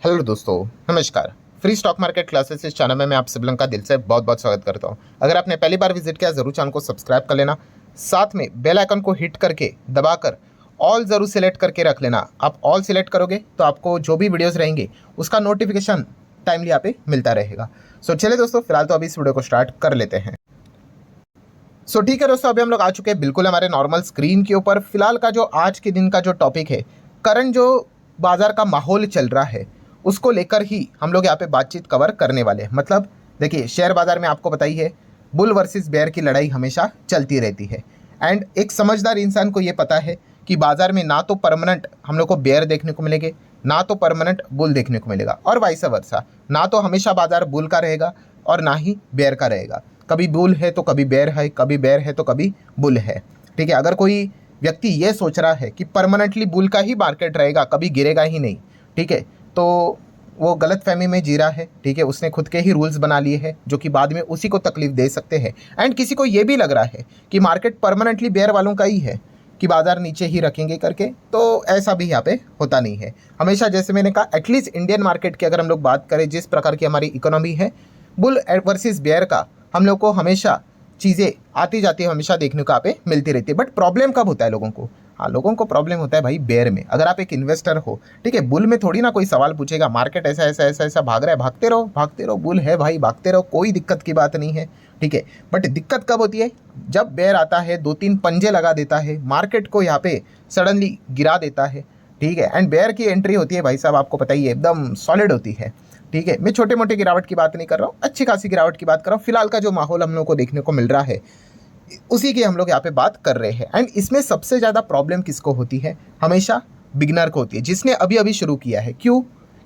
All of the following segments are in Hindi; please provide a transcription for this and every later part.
हेलो दोस्तों, नमस्कार। फ्री स्टॉक मार्केट क्लासेस इस चैनल में मैं आप सब लोगों का दिल से बहुत बहुत स्वागत करता हूं। अगर आपने पहली बार विजिट किया ज़रूर चैनल को सब्सक्राइब कर लेना, साथ में बेल आइकन को हिट करके दबाकर ऑल ज़रूर सिलेक्ट करके रख लेना। आप ऑल सिलेक्ट करोगे तो आपको जो भी वीडियोज़ रहेंगे उसका नोटिफिकेशन टाइमली यहाँ पे मिलता रहेगा। सो चलिए दोस्तों, फिलहाल तो अभी इस वीडियो को स्टार्ट कर लेते हैं। सो ठीक है दोस्तों, अभी हम लोग आ चुके हैं बिल्कुल हमारे नॉर्मल स्क्रीन के ऊपर। फिलहाल का जो आज के दिन का जो टॉपिक है, करंट जो बाजार का माहौल चल रहा है उसको लेकर ही हम लोग यहाँ पे बातचीत कवर करने वाले हैं। मतलब देखिए, शेयर बाजार में आपको पता ही है, बुल वर्सेस बेयर की लड़ाई हमेशा चलती रहती है। एंड एक समझदार इंसान को ये पता है कि बाजार में ना तो परमानेंट हम लोग को बेयर देखने को मिलेंगे, ना तो परमानेंट बुल देखने को मिलेगा, और वाइस वर्सा। ना तो हमेशा बाजार बुल का रहेगा और ना ही बेयर का रहेगा। कभी बुल है तो कभी बेयर है, कभी बेयर है तो कभी बुल है। ठीक है, अगर कोई व्यक्ति ये सोच रहा है कि परमानेंटली बुल का ही मार्केट रहेगा, कभी गिरेगा ही नहीं, ठीक है, तो वो गलत फहमी में जी रहा है। ठीक है, उसने खुद के ही रूल्स बना लिए हैं जो कि बाद में उसी को तकलीफ दे सकते हैं। एंड किसी को ये भी लग रहा है कि मार्केट परमानेंटली बेयर वालों का ही है, कि बाजार नीचे ही रखेंगे करके, तो ऐसा भी यहाँ पे होता नहीं है। हमेशा जैसे मैंने कहा, एटलीस्ट इंडियन मार्केट की अगर हम लोग बात करें, जिस प्रकार की हमारी इकोनॉमी है, बुल वर्सेस बेयर का हम लोग को हमेशा चीज़ें आती जाती है, हमेशा देखने को यहाँ पे मिलती रहती है। बट प्रॉब्लम कब होता है लोगों को? हाँ, लोगों को प्रॉब्लम होता है भाई बेयर में। अगर आप एक इन्वेस्टर हो, ठीक है, बुल में थोड़ी ना कोई सवाल पूछेगा, मार्केट ऐसा ऐसा ऐसा ऐसा भाग रहा है, भागते रहो भागते रहो, बुल है भाई भागते रहो, कोई दिक्कत की बात नहीं है। ठीक है, बट दिक्कत कब होती है? जब बेयर आता है, दो तीन पंजे लगा देता है, मार्केट को यहाँ पे सडनली गिरा देता है। ठीक है, एंड बेयर की एंट्री होती है भाई साहब, आपको पता ही है, एकदम सॉलिड होती है। ठीक है, मैं छोटे मोटे गिरावट की बात नहीं कर रहा हूँ, अच्छी खासी गिरावट की बात कर रहा हूँ। फिलहाल का जो माहौल हम लोग को देखने को मिल रहा है उसी की हम लोग यहाँ पे बात कर रहे हैं। एंड इसमें सबसे ज़्यादा प्रॉब्लम किसको होती है? हमेशा बिगनर को होती है, जिसने अभी अभी शुरू किया है। क्यों?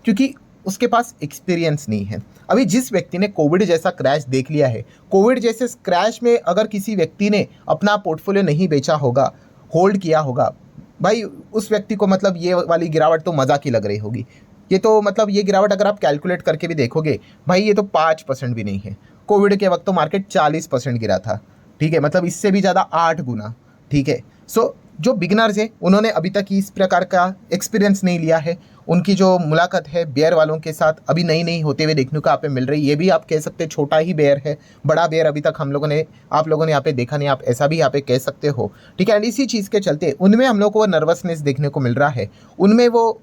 क्योंकि उसके पास एक्सपीरियंस नहीं है। अभी जिस व्यक्ति ने कोविड जैसा क्रैश देख लिया है, कोविड जैसे क्रैश में अगर किसी व्यक्ति ने अपना पोर्टफोलियो नहीं बेचा होगा, होल्ड किया होगा, भाई उस व्यक्ति को मतलब ये वाली गिरावट तो मजाक ही लग रही होगी। ये तो मतलब ये गिरावट अगर आप कैलकुलेट करके भी देखोगे, भाई ये तो 5% भी नहीं है। कोविड के वक्त तो मार्केट 40% गिरा था। ठीक है, मतलब इससे भी ज़्यादा 8 गुना। ठीक है, सो जो बिगनर्स है उन्होंने अभी तक इस प्रकार का एक्सपीरियंस नहीं लिया है। उनकी जो मुलाकात है बेयर वालों के साथ अभी नई नई होते हुए देखने को आप पे मिल रही है। ये भी आप कह सकते हैं छोटा ही बेयर है, बड़ा बेयर अभी तक आप लोगों ने यहाँ पे देखा नहीं, आप ऐसा भी यहाँ पे कह सकते हो। ठीक है, एंड इसी चीज़ के चलते उनमें हम लोग को नर्वसनेस देखने को मिल रहा है, उनमें वो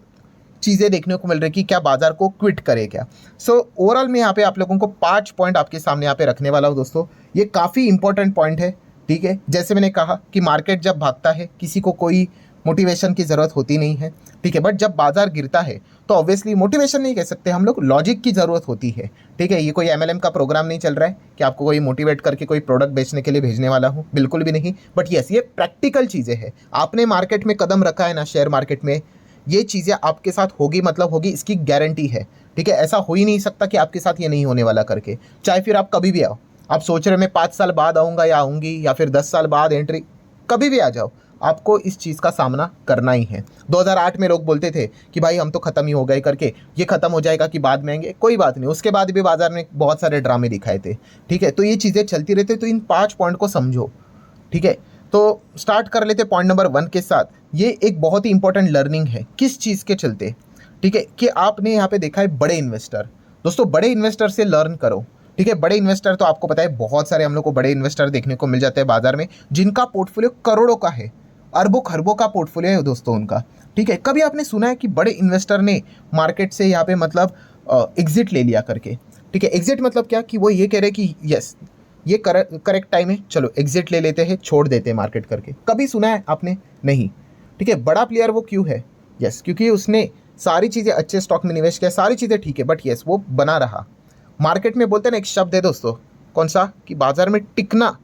चीज़ें देखने को मिल रही कि क्या बाजार को क्विट करे क्या। सो ओवरऑल मैं यहाँ पे आप लोगों को 5 पॉइंट आपके सामने यहाँ पे रखने वाला हूँ दोस्तों। ये काफ़ी इंपॉर्टेंट पॉइंट है। ठीक है, जैसे मैंने कहा कि मार्केट जब भागता है किसी को कोई मोटिवेशन की ज़रूरत होती नहीं है। ठीक है, बट जब बाजार गिरता है तो ऑब्वियसली मोटिवेशन नहीं कह सकते हम लोग, लॉजिक की ज़रूरत होती है। ठीक है, ये कोई MLM का प्रोग्राम नहीं चल रहा है कि आपको कोई मोटिवेट करके कोई प्रोडक्ट बेचने के लिए भेजने वाला हूँ, बिल्कुल भी नहीं। बट यस, ये प्रैक्टिकल चीज़ें हैं। आपने मार्केट में कदम रखा है ना, शेयर मार्केट में, ये चीज़ें आपके साथ होगी मतलब होगी, इसकी गारंटी है। ठीक है, ऐसा हो ही नहीं सकता कि आपके साथ ये नहीं होने वाला करके, चाहे फिर आप कभी भी आओ। आप सोच रहे मैं 5 साल बाद आऊँगा या आऊँगी, या फिर 10 साल बाद एंट्री, कभी भी आ जाओ, आपको इस चीज़ का सामना करना ही है। 2008 में लोग बोलते थे कि भाई हम तो ख़त्म ही हो गए करके, ये ख़त्म हो जाएगा कि बाद में आएंगे, कोई बात नहीं, उसके बाद भी बाजार ने बहुत सारे ड्रामे दिखाए थे। ठीक है, तो ये चीज़ें चलती रहती, तो इन 5 पॉइंट को समझो। ठीक है, तो स्टार्ट कर लेते पॉइंट नंबर 1 के साथ। ये एक बहुत ही इंपॉर्टेंट लर्निंग है, किस चीज़ के चलते? ठीक है, कि आपने यहाँ पे देखा है बड़े इन्वेस्टर, दोस्तों बड़े इन्वेस्टर से लर्न करो। ठीक है, बड़े इन्वेस्टर तो आपको पता है बहुत सारे हम लोग को बड़े इन्वेस्टर देखने को मिल जाते हैं बाजार में, जिनका पोर्टफोलियो करोड़ों का है, अरबों खरबों का पोर्टफोलियो है दोस्तों उनका। ठीक है, कभी आपने सुना है कि बड़े इन्वेस्टर ने मार्केट से यहाँ पे मतलब एग्जिट ले लिया करके? ठीक है, एग्जिट मतलब क्या, कि वो ये कह रहे कि यस ये करेक्ट टाइम है, चलो एग्जिट ले लेते हैं, छोड़ देते हैं मार्केट करके? कभी सुना है आपने? नहीं। ठीक है, बड़ा प्लेयर वो क्यों है? यस, क्योंकि उसने सारी चीज़ें अच्छे स्टॉक में निवेश किया, सारी चीज़ें ठीक है, बट यस वो बना रहा। मार्केट में बोलते हैं ना एक शब्द है दोस्तों, कौन सा, कि बाजार में टिकना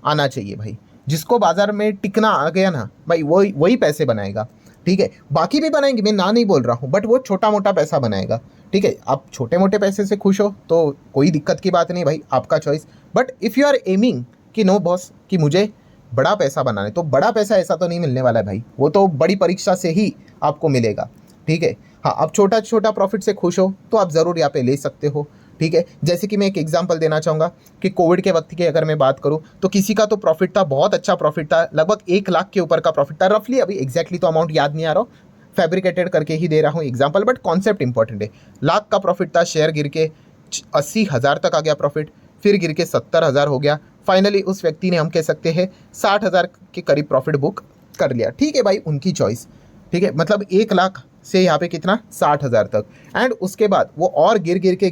आना चाहिए भाई। जिसको बाजार में टिकना आ गया ना भाई, वही वही पैसे बनाएगा। ठीक है, बाकी भी बनाएंगे, मैं ना नहीं बोल रहा हूँ, बट वो छोटा मोटा पैसा बनाएगा। ठीक है, आप छोटे मोटे पैसे से खुश हो तो कोई दिक्कत की बात नहीं भाई, आपका choice. But if you are aiming कि नो बॉस, कि मुझे बड़ा पैसा बनाना है, तो बड़ा पैसा ऐसा तो नहीं मिलने वाला है भाई, वो तो बड़ी परीक्षा से ही आपको मिलेगा। ठीक है, हाँ, आप छोटा छोटा प्रॉफिट से खुश हो तो आप ज़रूर यहाँ पे ले सकते हो। ठीक है, जैसे कि मैं एक एग्जांपल देना चाहूँगा कि कोविड के वक्त की अगर मैं बात करूँ तो किसी का तो प्रॉफिट था, बहुत अच्छा प्रॉफिट था, लगभग 1 लाख के ऊपर का प्रॉफिट था रफली, अभी एग्जैक्टली तो अमाउंट याद नहीं आ रहा, फैब्रिकेटेड करके ही दे रहा हूँ एग्जाम्पल, बट कॉन्सेप्ट इंपॉर्टेंट है। लाख का प्रॉफिट था, शेयर गिर के 80,000 तक आ गया प्रॉफिट, फिर गिर के 70,000 हो गया, फाइनली उस व्यक्ति ने हम कह सकते हैं 60,000 के करीब प्रॉफिट बुक कर लिया। ठीक है भाई, उनकी चॉइस। ठीक है, मतलब 1 लाख से यहाँ पे कितना 60,000 तक, एंड उसके बाद वो और गिर गिर के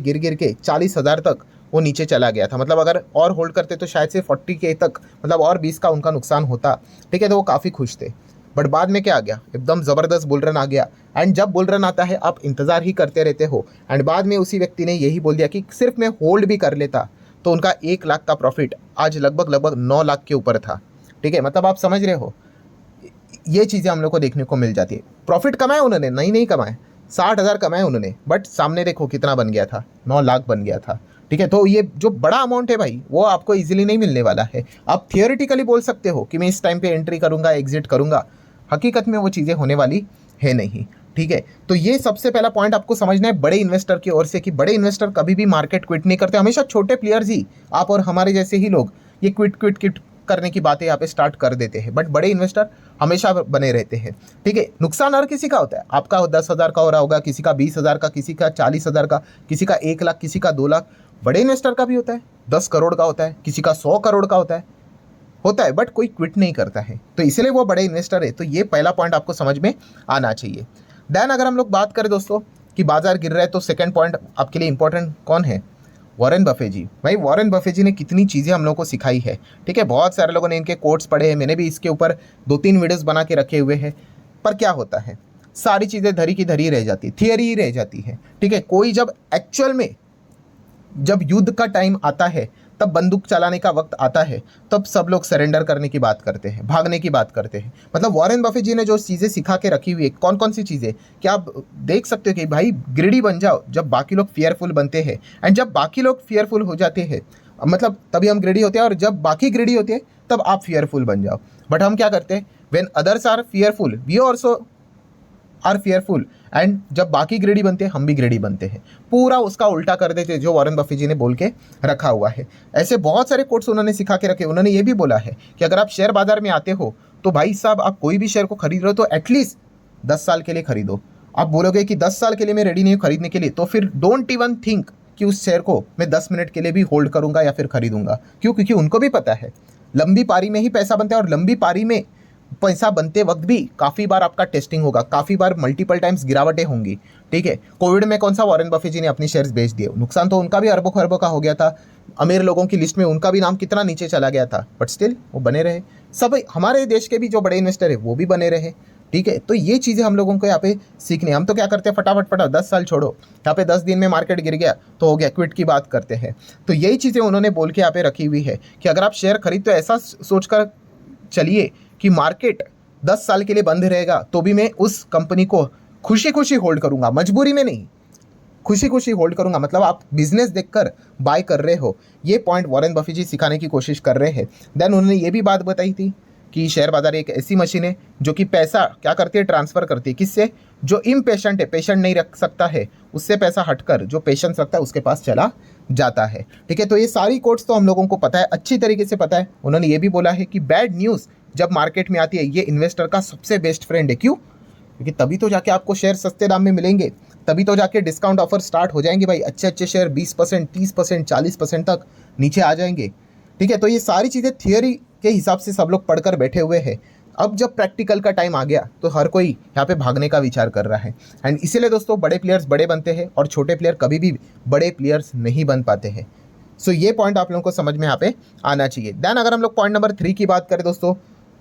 40,000 तक वो नीचे चला गया था। मतलब अगर और होल्ड करते तो शायद से 40K तक, मतलब और 20 का उनका नुकसान होता। ठीक है, तो वो काफ़ी खुश थे, बट बाद में क्या आ गया, एकदम ज़बरदस्त बुल रन आ गया। एंड जब बुल रन आता है आप इंतज़ार ही करते रहते हो, एंड बाद में उसी व्यक्ति ने यही बोल दिया कि सिर्फ मैं होल्ड भी कर लेता तो उनका 1 लाख का प्रॉफिट आज लगभग 9 लाख के ऊपर था। ठीक है, मतलब आप समझ रहे हो, ये चीज़ें हम लोग को देखने को मिल जाती है। प्रॉफिट कमाए उन्होंने, नहीं कमाए, 60,000 कमाए उन्होंने, बट सामने देखो कितना बन गया था, 9 लाख बन गया था। ठीक है, तो ये जो बड़ा अमाउंट है भाई, वो आपको इजीली नहीं मिलने वाला है। आप थियोरेटिकली बोल सकते हो कि मैं इस टाइम पे एंट्री करूंगा, एग्जिट करूंगा, हकीकत में वो चीज़ें होने वाली है नहीं। ठीक है, तो ये सबसे पहला पॉइंट आपको समझना है बड़े इन्वेस्टर की ओर से, कि बड़े इन्वेस्टर कभी भी मार्केट क्विट नहीं करते। हमेशा छोटे प्लेयर्स ही, आप और हमारे जैसे ही लोग, ये क्विट करने की बातें यहाँ पे स्टार्ट कर देते हैं, बट बड़े इन्वेस्टर हमेशा बने रहते हैं। ठीक है, नुकसान हर किसी का होता है, आपका 10,000 का हो रहा होगा, किसी का 20,000 का, किसी का 40,000 का, किसी का 1 लाख, किसी का 2 लाख। बड़े इन्वेस्टर का भी होता है, 10 करोड़ का होता है, किसी का 100 करोड़ का होता है, बट कोई क्विट नहीं करता है, तो इसलिए वो बड़े इन्वेस्टर है। तो ये पहला पॉइंट आपको समझ में आना चाहिए। देन अगर हम लोग बात करें दोस्तों कि बाजार गिर रहा है, तो सेकंड पॉइंट आपके लिए इंपॉर्टेंट कौन है, वॉरेन बफे जी। भाई वॉरेन बफे जी ने कितनी चीज़ें हम लोग को सिखाई है। ठीक है, बहुत सारे लोगों ने इनके कोट्स पढ़े हैं, मैंने भी इसके ऊपर 2-3 वीडियोस बना के रखे हुए हैं। पर क्या होता है, सारी चीज़ें धरी की धरी रह जाती, थियरी ही रह जाती है। ठीक है, कोई जब एक्चुअल में जब युद्ध का टाइम आता है, तब बंदूक चलाने का वक्त आता है, तब सब लोग सरेंडर करने की बात करते हैं, भागने की बात करते हैं। मतलब वॉरेन बफे जी ने जो चीज़ें सिखा के रखी हुई है, कौन कौन सी चीज़ें, क्या आप देख सकते हो कि भाई ग्रीडी बन जाओ जब बाकी लोग फियरफुल बनते हैं, एंड जब बाकी लोग फियरफुल हो जाते हैं, मतलब तभी हम ग्रीडी होते हैं, और जब बाकी ग्रीडी होते हैं तब आप फियरफुल बन जाओ। बट हम क्या करते हैं, when others are fearful we also are fearful, and जब बाकी ग्रेडी बनते हैं हम भी ग्रेडी बनते हैं। पूरा उसका उल्टा कर देते, जो वॉरेन बफे जी ने बोल के रखा हुआ है। ऐसे बहुत सारे कोट्स उन्होंने सिखा के रखे। उन्होंने ये भी बोला है कि अगर आप शेयर बाजार में आते हो तो भाई साहब आप कोई भी शेयर को खरीद रहे हो तो एटलीस्ट 10 साल के लिए खरीदो। आप बोलोगे कि 10 साल के लिए मैं रेडी नहीं हूँ खरीदने के लिए, तो फिर डोंट इवन थिंक कि उस शेयर को मैं 10 मिनट के लिए भी होल्ड करूंगा या फिर खरीदूंगा। क्यों? क्योंकि उनको भी पता है लंबी पारी में ही पैसा बनता है, और लंबी पारी में पैसा बनते वक्त भी काफ़ी बार आपका टेस्टिंग होगा, काफ़ी बार मल्टीपल टाइम्स गिरावटें होंगी। ठीक है, कोविड में कौन सा वॉरेन बफे जी ने अपनी शेयर्स बेच दिए, नुकसान तो उनका भी अरबों खरबों का हो गया था। अमीर लोगों की लिस्ट में उनका भी नाम कितना नीचे चला गया था, बट स्टिल वो बने रहे। सब हमारे देश के भी जो बड़े इन्वेस्टर है वो भी बने रहे। ठीक है, तो ये चीज़ें हम लोगों को यहाँ पे सीखनी है। हम तो क्या करते हैं, फटाफट 10 साल छोड़ो, यहाँ पे 10 दिन में मार्केट गिर गया तो हो गया, क्विट की बात करते हैं। तो यही चीज़ें उन्होंने बोल के यहाँ पे रखी हुई है कि अगर आप शेयर खरीद तो ऐसा सोचकर चलिए कि मार्केट 10 साल के लिए बंद रहेगा तो भी मैं उस कंपनी को खुशी खुशी होल्ड करूंगा, मजबूरी में नहीं, खुशी खुशी होल्ड करूंगा। मतलब आप बिजनेस देखकर बाय कर रहे हो। ये पॉइंट वॉरेन बफे जी सिखाने की कोशिश कर रहे हैं। देन उन्होंने ये भी बात बताई थी कि शेयर बाजार एक ऐसी मशीन है जो कि पैसा क्या करती है, ट्रांसफ़र करती है। किससे? जो इम्पेशेंट है, पेशेंट नहीं रख सकता है, उससे पैसा हटकर जो पेशेंस रखता है उसके पास चला जाता है। ठीक है, तो ये सारी कोट्स तो हम लोगों को पता है, अच्छी तरीके से पता है। उन्होंने ये भी बोला है कि बैड न्यूज़ जब मार्केट में आती है ये इन्वेस्टर का सबसे बेस्ट फ्रेंड है। क्यों? क्योंकि तभी तो जाके आपको शेयर सस्ते दाम में मिलेंगे, तभी तो जाके डिस्काउंट ऑफर स्टार्ट हो जाएंगे भाई। अच्छे अच्छे शेयर 20%, 30%, 40% तक नीचे आ जाएंगे। ठीक है, तो ये सारी चीज़ें थियोरी के हिसाब से सब लोग पढ़कर बैठे हुए हैं। अब जब प्रैक्टिकल का टाइम आ गया तो हर कोई यहाँ पे भागने का विचार कर रहा है। एंड इसीलिए दोस्तों बड़े प्लेयर्स बड़े बनते हैं और छोटे प्लेयर कभी भी बड़े प्लेयर्स नहीं बन पाते हैं। सो ये पॉइंट आप लोगों को समझ में यहाँ पे आना चाहिए। देन अगर हम लोग पॉइंट नंबर 3 की बात करें दोस्तों,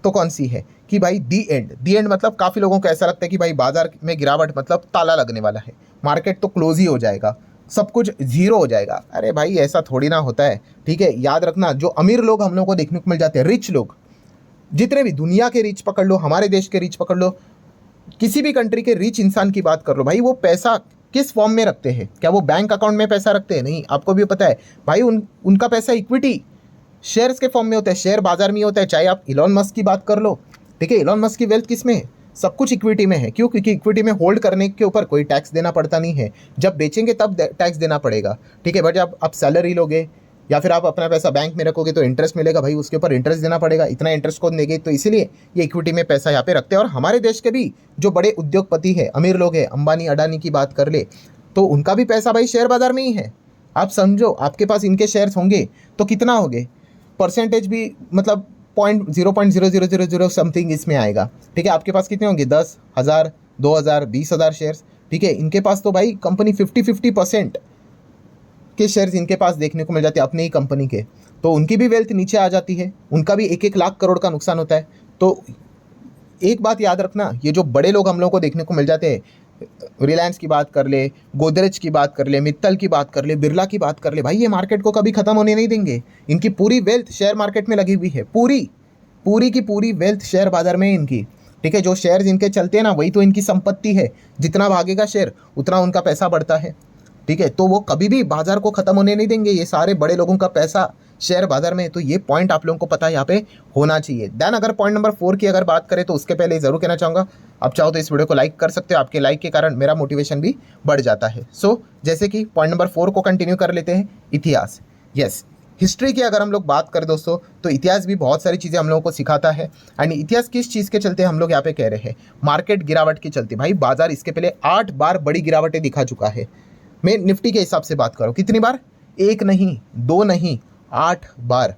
तो कौन सी है कि भाई दी एंड मतलब काफ़ी लोगों को ऐसा लगता है कि भाई बाजार में गिरावट मतलब ताला लगने वाला है, मार्केट तो क्लोज ही हो जाएगा, सब कुछ जीरो हो जाएगा। अरे भाई ऐसा थोड़ी ना होता है। ठीक है, याद रखना, जो अमीर लोग हम लोग को देखने को मिल जाते हैं, रिच लोग, जितने भी दुनिया के रिच पकड़ लो, हमारे देश के रिच पकड़ लो, किसी भी कंट्री के रिच इंसान की बात कर लो, भाई वो पैसा किस फॉर्म में रखते हैं? क्या वो बैंक अकाउंट में पैसा रखते हैं? नहीं, आपको भी पता है भाई उनका पैसा इक्विटी शेयर्स के फॉर्म में होता है, शेयर बाजार में होता है। चाहे आप इलॉन मस्क की बात कर लो, ठीक है, इलॉन मस्क की वेल्थ किस में है? सब कुछ इक्विटी में है। क्यों? क्योंकि इक्विटी में होल्ड करने के ऊपर कोई टैक्स देना पड़ता नहीं है, जब बेचेंगे तब टैक्स देना पड़ेगा। ठीक है, बट जब आप सैलरी लोगे या फिर आप अपना पैसा बैंक में रखोगे तो इंटरेस्ट मिलेगा, भाई उसके ऊपर इंटरेस्ट देना पड़ेगा, इतना इंटरेस्ट कौन देंगे, तो इसीलिए ये इक्विटी में पैसा यहाँ पे रखते हैं। और हमारे देश के भी जो बड़े उद्योगपति है, अमीर लोग हैं, अंबानी अडानी की बात कर ले, तो उनका भी पैसा भाई शेयर बाजार में ही है। आप समझो, आपके पास इनके शेयर्स होंगे तो कितना होंगे, परसेंटेज भी मतलब 0.0000 समथिंग इसमें आएगा। ठीक है, आपके पास कितने होंगे, 10,000, 2,000, 20,000 शेयर्स। ठीक है, इनके पास तो भाई कंपनी 50% के शेयर्स इनके पास देखने को मिल जाते हैं अपनी ही कंपनी के, तो उनकी भी वेल्थ नीचे आ जाती है, उनका भी 1-1 लाख करोड़ का नुकसान होता है। तो एक बात याद रखना, ये जो बड़े लोग हम लोगों को देखने को मिल जाते हैं, रिलायंस की बात कर ले, गोदरेज की बात कर ले, मित्तल की बात कर ले, बिरला की बात कर ले, भाई ये मार्केट को कभी खत्म होने नहीं देंगे। इनकी पूरी वेल्थ शेयर मार्केट में लगी हुई है, पूरी की पूरी वेल्थ शेयर बाजार में है इनकी। ठीक है, जो शेयर्स इनके चलते हैं ना, वही तो इनकी संपत्ति है, जितना भागेगा शेयर उतना उनका पैसा बढ़ता है। ठीक है, तो वो कभी भी बाजार को खत्म होने नहीं देंगे, ये सारे बड़े लोगों का पैसा शेयर बाजार में है। तो ये पॉइंट आप लोगों को पता यहाँ पे होना चाहिए। देन अगर पॉइंट नंबर 4 की अगर बात करें तो उसके पहले ज़रूर कहना चाहूँगा, आप चाहो तो इस वीडियो को लाइक कर सकते हो, आपके लाइक के कारण मेरा मोटिवेशन भी बढ़ जाता है। सो जैसे कि पॉइंट नंबर 4 को कंटिन्यू कर लेते हैं, इतिहास। यस, हिस्ट्री की अगर हम लोग बात करें दोस्तों, तो इतिहास भी बहुत सारी चीज़ें हम लोगों को सिखाता है। एंड इतिहास किस चीज़ के चलते हम लोग यहाँ पे कह रहे हैं, मार्केट गिरावट के चलते। भाई बाजार इसके पहले 8 बार बड़ी गिरावटें दिखा चुका है। मैं निफ्टी के हिसाब से बात करूँ, कितनी बार, 1 नहीं 2 नहीं 8 बार।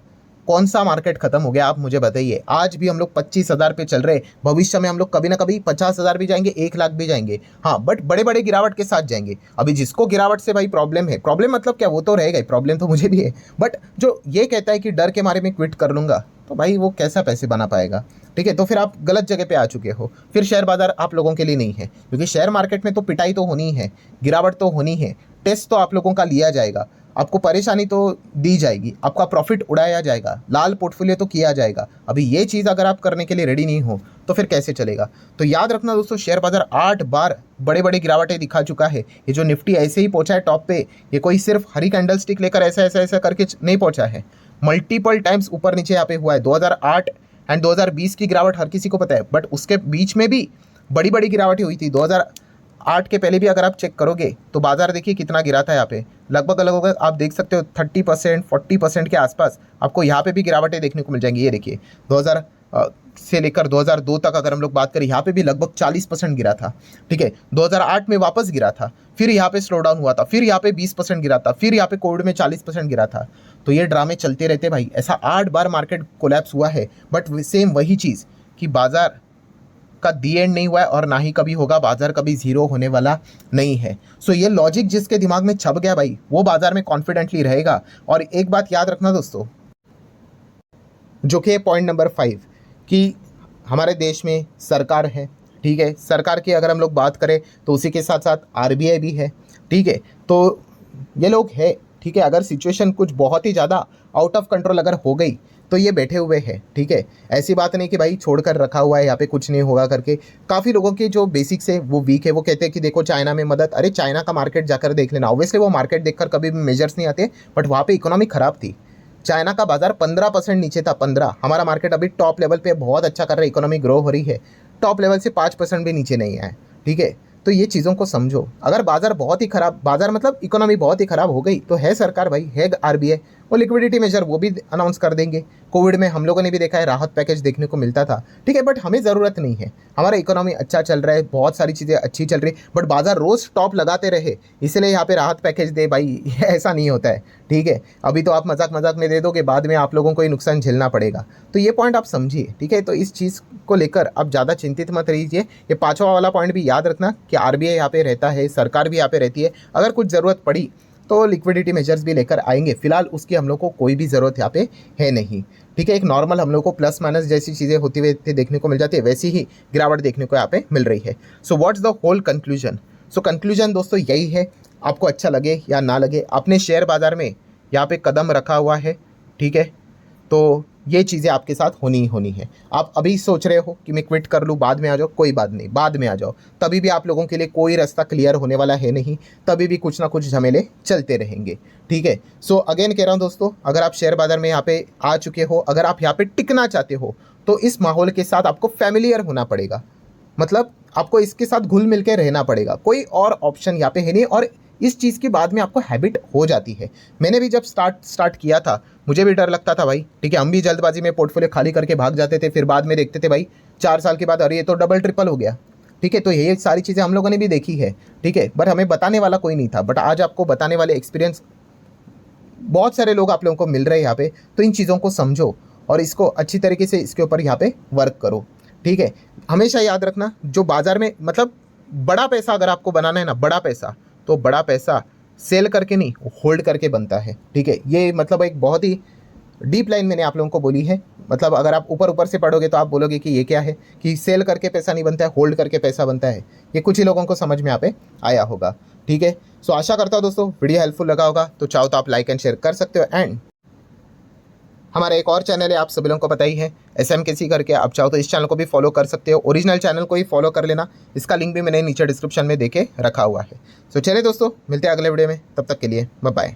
कौन सा मार्केट खत्म हो गया आप मुझे बताइए। आज भी हम लोग 25,000 पे चल रहे, भविष्य में हम लोग कभी ना कभी 50,000 भी जाएंगे, 1 लाख भी जाएंगे, हाँ, बट बड़े बड़े गिरावट के साथ जाएंगे। अभी जिसको गिरावट से भाई प्रॉब्लम है, प्रॉब्लम मतलब क्या, वो तो रहेगा ही, प्रॉब्लम तो मुझे भी है, बट जो ये कहता है कि डर के मारे में क्विट कर लूँगा, तो भाई वो कैसा पैसे बना पाएगा। ठीक है, तो फिर आप गलत जगह पे आ चुके हो। फिर शेयर बाजार आप लोगों के लिए नहीं है, क्योंकि शेयर मार्केट में तो पिटाई तो होनी है, गिरावट तो होनी है, टेस्ट तो आप लोगों का लिया जाएगा, आपको परेशानी तो दी जाएगी, आपका प्रॉफिट उड़ाया जाएगा, लाल पोर्टफोलियो तो किया जाएगा। अभी ये चीज़ अगर आप करने के लिए रेडी नहीं हो तो फिर कैसे चलेगा। तो याद रखना दोस्तों, शेयर बाजार 8 बार बड़े बड़े गिरावटें दिखा चुका है। ये जो निफ्टी ऐसे ही पहुंचा है टॉप पे, ये कोई सिर्फ हरी कैंडल स्टिक लेकर ऐसा करके नहीं पहुंचा है, मल्टीपल टाइम्स ऊपर नीचे यहाँ पे हुआ है। 2008 एंड 2020 की गिरावट हर किसी को पता है, बट उसके बीच में भी बड़ी बड़ी गिरावटें हुई थी। 2008 के पहले भी अगर आप चेक करोगे तो बाजार देखिए कितना गिरा था यहाँ पे, लगभग अलग आप देख सकते हो 30% 40% के आसपास आपको यहाँ पे भी गिरावटें देखने को मिल जाएंगी। ये देखिए 2000 से लेकर 2002 तक अगर हम लोग बात करें, यहाँ पे भी लगभग 40% गिरा था। ठीक है, 2008 में वापस गिरा था, फिर यहाँ पे स्लो डाउन हुआ था, फिर यहाँ पे 20% गिरा था, फिर यहाँ पे कोविड में 40% गिरा था। तो ये ड्रामे चलते रहते भाई, ऐसा 8 बार मार्केट कोलैप्स हुआ है, बट सेम वही चीज़ कि बाजार का दी एंड नहीं हुआ है और ना ही कभी होगा, बाजार कभी जीरो होने वाला नहीं है। सो ये लॉजिक जिसके दिमाग में छप गया भाई, वो बाजार में कॉन्फिडेंटली रहेगा। और एक बात याद रखना दोस्तों, जो कि पॉइंट नंबर 5, कि हमारे देश में सरकार है। ठीक है, सरकार की अगर हम लोग बात करें तो उसी के साथ साथ आरबीआई भी है। ठीक है, तो ये लोग है। ठीक है, अगर सिचुएशन कुछ बहुत ही ज़्यादा आउट ऑफ कंट्रोल अगर हो गई तो ये बैठे हुए हैं। ठीक है, ऐसी बात नहीं कि भाई छोड़कर रखा हुआ है यहाँ पे कुछ नहीं होगा करके। काफ़ी लोगों के जो बेसिक्स है वो वीक है, वो कहते हैं कि देखो चाइना में मदद, अरे चाइना का मार्केट जाकर देख लेना। ऑब्वियसली वो मार्केट देखकर कभी भी मेजर्स नहीं आते, बट वहाँ पे इकोनॉमी ख़राब थी। चाइना का बाजार 15% नीचे था, 15। हमारा मार्केट अभी टॉप लेवल पे बहुत अच्छा कर रहा है, इकोनॉमी ग्रो हो रही है, टॉप लेवल से 5% भी नीचे नहीं आए। ठीक है, तो ये चीज़ों को समझो। अगर बाजार बहुत ही खराब, बाजार मतलब इकोनॉमी बहुत ही खराब हो गई, तो है सरकार भाई, है आरबीआई, वो लिक्विडिटी मेजर वो भी अनाउंस कर देंगे। कोविड में हम लोगों ने भी देखा है राहत पैकेज देखने को मिलता था। ठीक है, बट हमें ज़रूरत नहीं है, हमारा इकोनॉमी अच्छा चल रहा है, बहुत सारी चीज़ें अच्छी चल रही, बट बाजार रोज़ टॉप लगाते रहे इसलिए यहाँ पे राहत पैकेज दे भाई, ऐसा नहीं होता है। ठीक है, अभी तो आप मजाक में दे दोगे, बाद में आप लोगों को ही नुकसान झेलना पड़ेगा। तो ये पॉइंट आप समझिए। ठीक है, तो इस चीज़ को लेकर आप ज़्यादा चिंतित मत रहिए। ये 5वां वाला पॉइंट भी याद रखना कि आरबीआई यहाँ पे रहता है, सरकार भी यहाँ पे रहती है, अगर कुछ ज़रूरत पड़ी तो लिक्विडिटी मेजर्स भी लेकर आएंगे। फिलहाल उसकी हम लोग को कोई भी ज़रूरत यहाँ पे है नहीं। ठीक है, एक नॉर्मल हम लोग को प्लस माइनस जैसी चीज़ें होती हुई देखने को मिल जाती है, वैसी ही गिरावट देखने को यहाँ पे मिल रही है। So what's the whole conclusion. So conclusion दोस्तों यही है, आपको अच्छा लगे या ना लगे, अपने शेयर बाजार में यहाँ पे कदम रखा हुआ है। ठीक है, तो ये चीज़ें आपके साथ होनी ही होनी है। आप अभी सोच रहे हो कि मैं क्विट कर लूँ, बाद में आ जाओ, कोई बात नहीं, बाद में आ जाओ, तभी भी आप लोगों के लिए कोई रास्ता क्लियर होने वाला है नहीं, तभी भी कुछ ना कुछ झमेले चलते रहेंगे। ठीक है, सो अगेन कह रहा हूँ दोस्तों, अगर आप शेयर बाजार में यहाँ पे आ चुके हो, अगर आप यहाँ पे टिकना चाहते हो, तो इस माहौल के साथ आपको फैमिलियर होना पड़ेगा, मतलब आपको इसके साथ घुल मिल के रहना पड़ेगा, कोई और ऑप्शन यहाँ पे है नहीं। और इस चीज़ के बाद में आपको हैबिट हो जाती है। मैंने भी जब स्टार्ट किया था मुझे भी डर लगता था भाई, ठीक है, हम भी जल्दबाजी में पोर्टफोलियो खाली करके भाग जाते थे, फिर बाद में देखते थे भाई 4 साल के बाद अरे ये तो डबल ट्रिपल हो गया, ठीक है। तो ये सारी चीज़ें हम लोगों ने भी देखी है, ठीक है, बट हमें बताने वाला कोई नहीं था। बट आज आपको बताने वाले एक्सपीरियंस बहुत सारे लोग आप लोगों को मिल रहे हैं यहाँ पे। तो इन चीज़ों को समझो और इसको अच्छी तरीके से इसके ऊपर यहाँ पे वर्क करो, ठीक है। हमेशा याद रखना, जो बाजार में मतलब बड़ा पैसा अगर आपको बनाना है ना, बड़ा पैसा, तो बड़ा पैसा सेल करके नहीं होल्ड करके बनता है, ठीक है। ये मतलब एक बहुत ही डीप लाइन मैंने आप लोगों को बोली है। मतलब अगर आप ऊपर ऊपर से पढ़ोगे तो आप बोलोगे कि ये क्या है, कि सेल करके पैसा नहीं बनता है, होल्ड करके पैसा बनता है। ये कुछ ही लोगों को समझ में यहाँ पे आया होगा, ठीक है। सो आशा करता हूँ दोस्तों वीडियो हेल्पफुल लगा होगा, तो चाहो तो आप लाइक एंड शेयर कर सकते हो। एंड हमारा एक और चैनल है, आप सभी लोगों को पता ही है, SMKC करके, आप चाहो तो इस चैनल को भी फॉलो कर सकते हो। ओरिजिनल चैनल को ही फॉलो कर लेना, इसका लिंक भी मैंने नीचे डिस्क्रिप्शन में देके रखा हुआ है। सो चलिए दोस्तों, मिलते हैं अगले वीडियो में, तब तक के लिए बाय बाय।